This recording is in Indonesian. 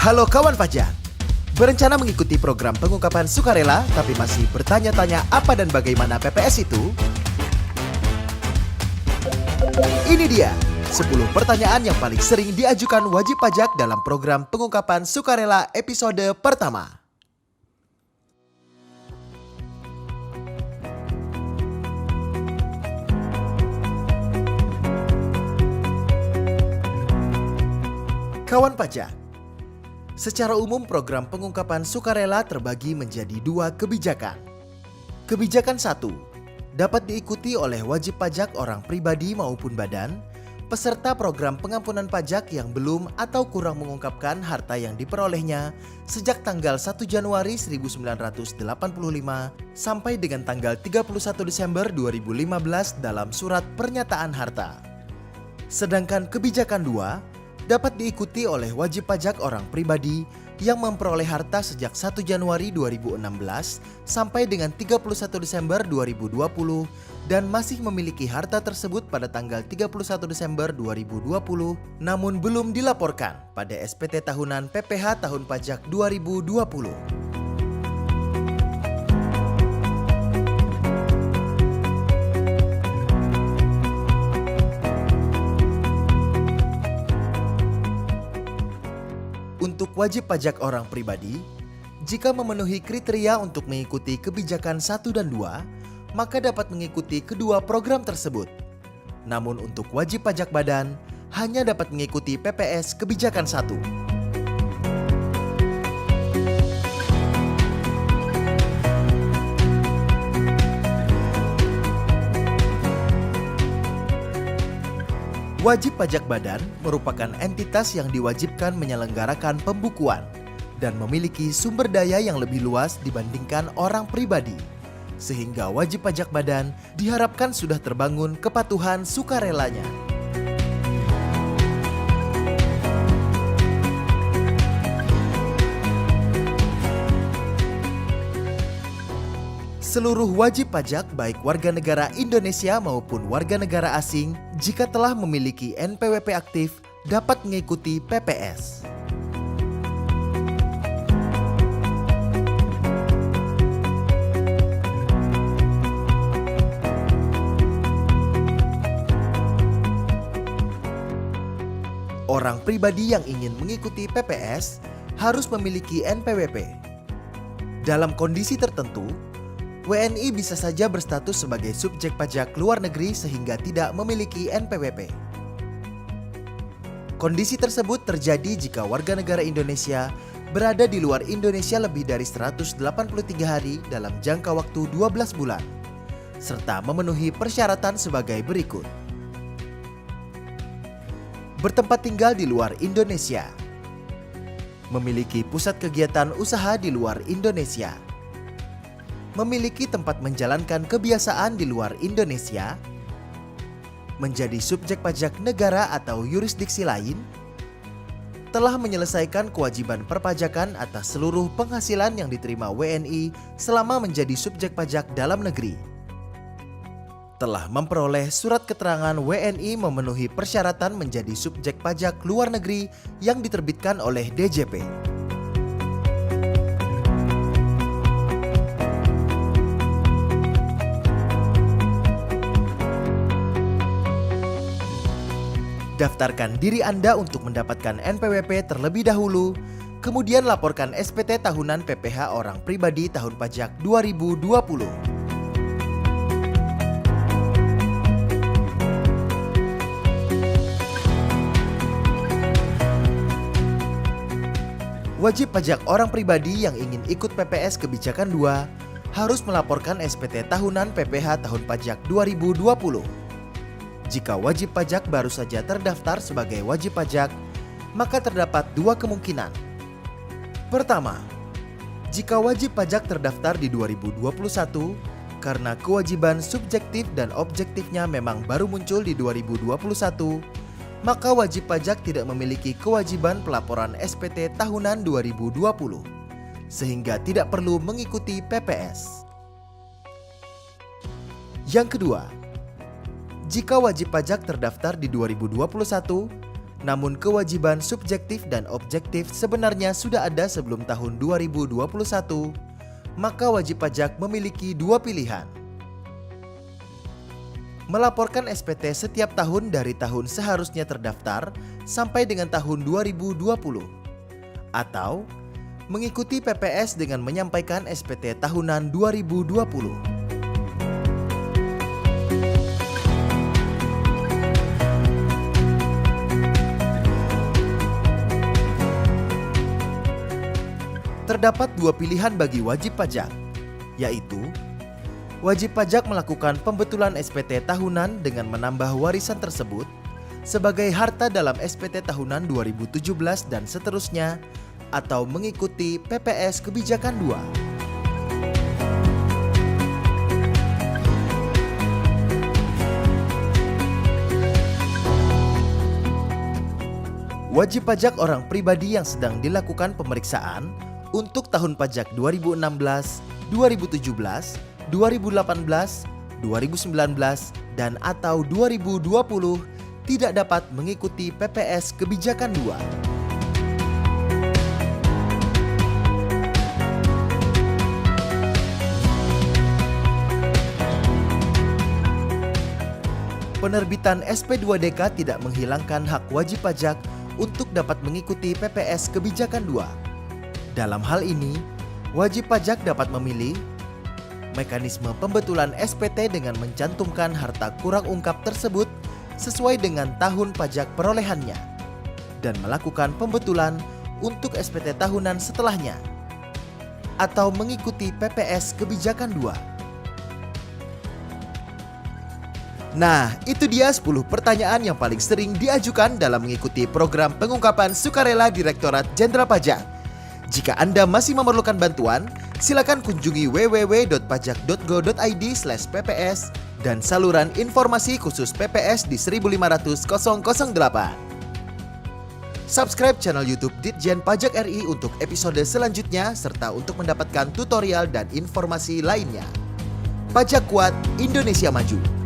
Halo kawan pajak, berencana mengikuti program pengungkapan sukarela tapi masih bertanya-tanya apa dan bagaimana PPS itu? Ini dia 10 pertanyaan yang paling sering diajukan wajib pajak dalam program pengungkapan sukarela episode pertama. Kawan pajak, secara umum program pengungkapan sukarela terbagi menjadi 2 kebijakan. Kebijakan 1 dapat diikuti oleh wajib pajak orang pribadi maupun badan, peserta program pengampunan pajak yang belum atau kurang mengungkapkan harta yang diperolehnya sejak tanggal 1 Januari 1985 sampai dengan tanggal 31 Desember 2015 dalam surat pernyataan harta. Sedangkan kebijakan 2 dapat diikuti oleh wajib pajak orang pribadi yang memperoleh harta sejak 1 Januari 2016 sampai dengan 31 Desember 2020 dan masih memiliki harta tersebut pada tanggal 31 Desember 2020 namun belum dilaporkan pada SPT tahunan PPh tahun pajak 2020. Untuk wajib pajak orang pribadi, jika memenuhi kriteria untuk mengikuti kebijakan 1 dan 2, maka dapat mengikuti kedua program tersebut. Namun untuk wajib pajak badan, hanya dapat mengikuti PPS kebijakan 1. Wajib pajak badan merupakan entitas yang diwajibkan menyelenggarakan pembukuan dan memiliki sumber daya yang lebih luas dibandingkan orang pribadi. Sehingga wajib pajak badan diharapkan sudah terbangun kepatuhan sukarelanya. Seluruh wajib pajak baik warga negara Indonesia maupun warga negara asing jika telah memiliki NPWP aktif dapat mengikuti PPS. Orang pribadi yang ingin mengikuti PPS harus memiliki NPWP. Dalam kondisi tertentu, WNI bisa saja berstatus sebagai subjek pajak luar negeri sehingga tidak memiliki NPWP. Kondisi tersebut terjadi jika warga negara Indonesia berada di luar Indonesia lebih dari 183 hari dalam jangka waktu 12 bulan, serta memenuhi persyaratan sebagai berikut. Bertempat tinggal di luar Indonesia, memiliki pusat kegiatan usaha di luar Indonesia, memiliki tempat menjalankan kebiasaan di luar Indonesia, menjadi subjek pajak negara atau yurisdiksi lain, telah menyelesaikan kewajiban perpajakan atas seluruh penghasilan yang diterima WNI selama menjadi subjek pajak dalam negeri, telah memperoleh surat keterangan WNI memenuhi persyaratan menjadi subjek pajak luar negeri yang diterbitkan oleh DJP. Daftarkan diri Anda untuk mendapatkan NPWP terlebih dahulu, kemudian laporkan SPT tahunan PPh orang pribadi tahun pajak 2020. Wajib pajak orang pribadi yang ingin ikut PPS kebijakan 2 harus melaporkan SPT tahunan PPh tahun pajak 2020. Jika wajib pajak baru saja terdaftar sebagai wajib pajak, maka terdapat 2 kemungkinan. Pertama, jika wajib pajak terdaftar di 2021, karena kewajiban subjektif dan objektifnya memang baru muncul di 2021, maka wajib pajak tidak memiliki kewajiban pelaporan SPT tahunan 2020, sehingga tidak perlu mengikuti PPS. Yang kedua, jika wajib pajak terdaftar di 2021, Namun kewajiban subjektif dan objektif sebenarnya sudah ada sebelum tahun 2021, maka wajib pajak memiliki dua pilihan. Melaporkan SPT setiap tahun dari tahun seharusnya terdaftar sampai dengan tahun 2020, atau mengikuti PPS dengan menyampaikan SPT tahunan 2020. Terdapat dua pilihan bagi wajib pajak, yaitu wajib pajak melakukan pembetulan SPT tahunan dengan menambah warisan tersebut sebagai harta dalam SPT tahunan 2017 dan seterusnya, atau mengikuti PPS Kebijakan 2. Wajib pajak orang pribadi yang sedang dilakukan pemeriksaan untuk tahun pajak 2016, 2017, 2018, 2019, dan atau 2020 tidak dapat mengikuti PPS Kebijakan 2. Penerbitan SP2DK tidak menghilangkan hak wajib pajak untuk dapat mengikuti PPS Kebijakan 2. Dalam hal ini, wajib pajak dapat memilih mekanisme pembetulan SPT dengan mencantumkan harta kurang ungkap tersebut sesuai dengan tahun pajak perolehannya dan melakukan pembetulan untuk SPT tahunan setelahnya, atau mengikuti PPS Kebijakan 2. Nah, itu dia 10 pertanyaan yang paling sering diajukan dalam mengikuti program pengungkapan sukarela Direktorat Jenderal Pajak. Jika Anda masih memerlukan bantuan, silakan kunjungi www.pajak.go.id/pps dan saluran informasi khusus PPS di 1500008. Subscribe channel YouTube Ditjen Pajak RI untuk episode selanjutnya serta untuk mendapatkan tutorial dan informasi lainnya. Pajak Kuat, Indonesia Maju.